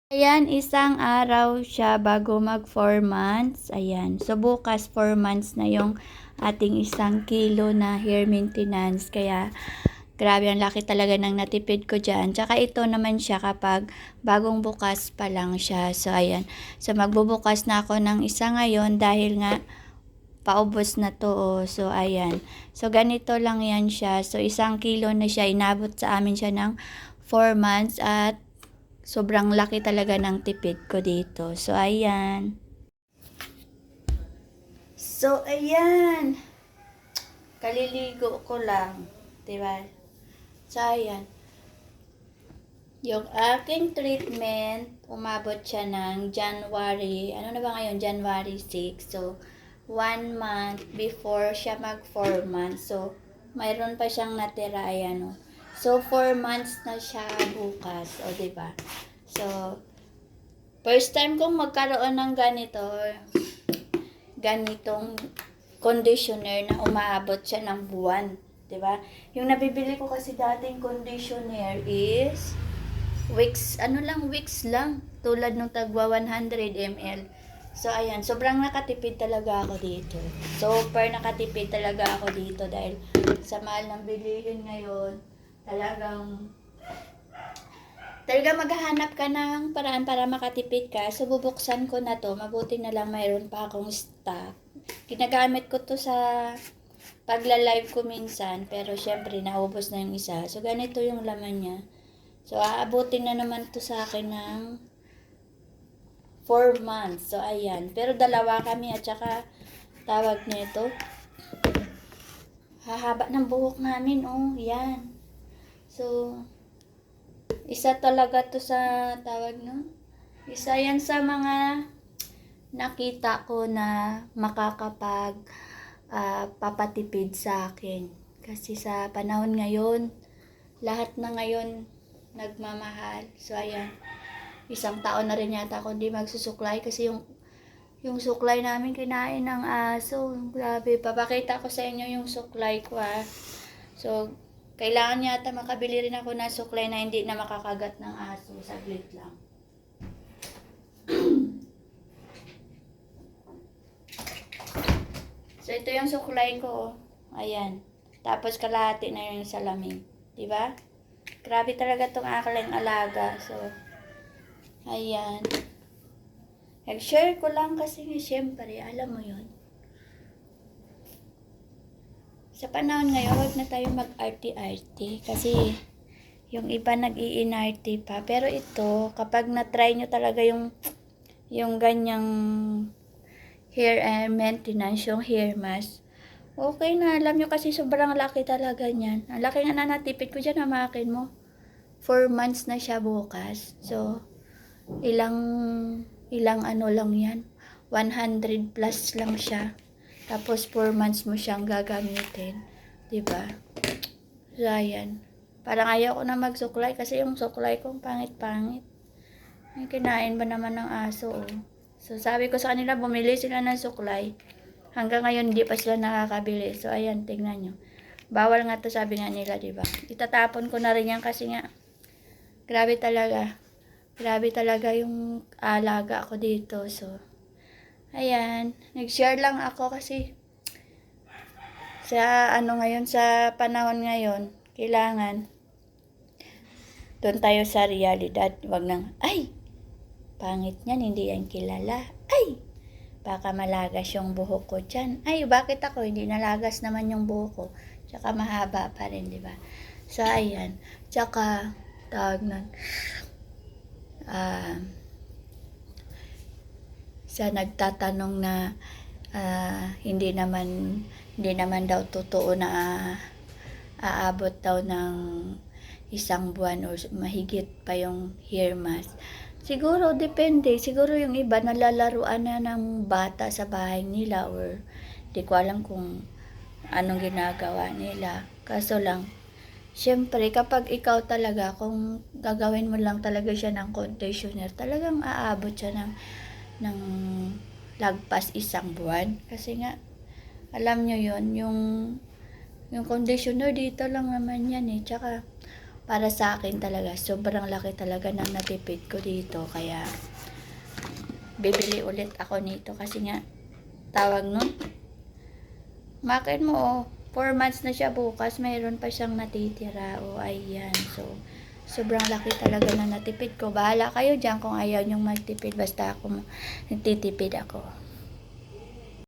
Ayan, isang araw siya bago mag 4 months. Ayan. So, bukas 4 months na yung ating 1 kilo na hair maintenance. Kaya, grabe, ang laki talaga ng natipid ko dyan. Tsaka ito naman siya kapag bagong bukas pa lang siya. So, ayan. So, magbubukas na ako ng isa ngayon dahil nga paubos na to. Oh. So, ayan. So, ganito lang yan siya. So, 1 kilo na siya. Inabot sa amin siya ng 4 months at sobrang laki talaga ng tipid ko dito. So, ayan. So, ayan. Kaliligo ko lang. Diba? So, ayan. Yung aking treatment, umabot siya ng January. Ano na ba ngayon? January 6. So, 1 month before siya mag 4 months. So, mayroon pa siyang natira. Ayan, o. So, 4 months na siya bukas. O, diba? So, first time kong magkaroon ng ganitong conditioner na umaabot siya ng buwan. Diba? Yung nabibili ko kasi dating conditioner is weeks lang. Tulad nung tagwa 100 ml. So, ayan. Sobrang nakatipid talaga ako dito. Super nakatipid talaga ako dito dahil sa mahal ng bilihin ngayon, talaga maghahanap ka ng paraan para makatipid ka. So, bubuksan ko na to. Mabuti na lang mayroon pa akong stock. Ginagamit ko to sa pagla-live ko minsan. Pero, syempre, naubos na yung isa. So, ganito yung laman niya. So, aabutin na naman to sa akin ng 4 months. So, ayan. Pero, dalawa kami at saka tawag nito. Hahaba ng buhok namin. Oh, yan. So, isa talaga to sa tawag no? Isa yan sa mga nakita ko na makakapag papatipid sa akin. Kasi sa panahon ngayon, lahat na ngayon nagmamahal. So, ayan. 1 taon na rin yata ako hindi magsusuklay kasi yung suklay namin kinain ng aso. Grabe, papakita ko sa inyo yung suklay ko So, kailangan yata makabili rin ako ng suklay na hindi na makakagat ng aso. Saglit lang. So, ito yung suklay ko. Ayan. Tapos, kalahati na yung salamin. Diba? Grabe talaga itong aking alaga. So, ayan. Nag-share ko lang kasi siyempre, alam mo yun. Sa panahon ngayon, huwag na tayo mag-arty-arty kasi yung iba nag-i-inarty pa. Pero ito, kapag na-try nyo talaga yung ganyang hair maintenance, yung hair mask, okay na. Alam nyo kasi sobrang laki talaga niyan. Ang laki nga na natipid ko dyan, hamakin mo. 4 months na siya bukas. So, ilang ano lang yan. 100 plus lang siya. Tapos 4 months mo siyang gagamitin. Diba? So, ayan. Parang ayaw ko na magsuklay kasi yung suklay ko pangit-pangit. Ay, kinain ba naman ng aso, oh. So, sabi ko sa kanila, bumili sila ng suklay. Hanggang ngayon, hindi pa sila nakakabili. So, ayan, tingnan nyo. Bawal nga to, sabi nga nila, diba? Itatapon ko na rin yan kasi nga, grabe talaga. Grabe talaga yung alaga ko dito. So, ayan, nag-share lang ako kasi sa ngayon, sa panahon ngayon, kailangan doon tayo sa realidad. Wag nang, ay, pangit niyan, hindi yan kilala. Ay, baka malagas yung buhok ko dyan. Ay, bakit ako? Hindi nalagas naman yung buhok ko. Tsaka mahaba pa rin, di ba? So, ayan. Tsaka, tawag nun, sa nagtatanong na hindi naman daw totoo na aabot daw ng 1 buwan or mahigit pa yung hair mask. Siguro depende. Siguro yung iba nalalaruan na ng bata sa bahay nila or di ko alam kung anong ginagawa nila. Kaso lang, syempre, kapag ikaw talaga, kung gagawin mo lang talaga siya ng conditioner, talagang aabot siya ng lagpas 1 buwan. Kasi nga, alam nyo yun, yung conditioner dito lang naman yan eh. Tsaka, para sa akin talaga, sobrang laki talaga ng natipid ko dito. Kaya, bibili ulit ako nito kasi nga, tawag nun, makin mo, 4 months na siya bukas, mayroon pa siyang natitira. O, ayan. So, sobrang laki talaga na natipid ko. Bahala kayo dyan kung ayaw nyong magtipid. Basta ako, nagtitipid ako.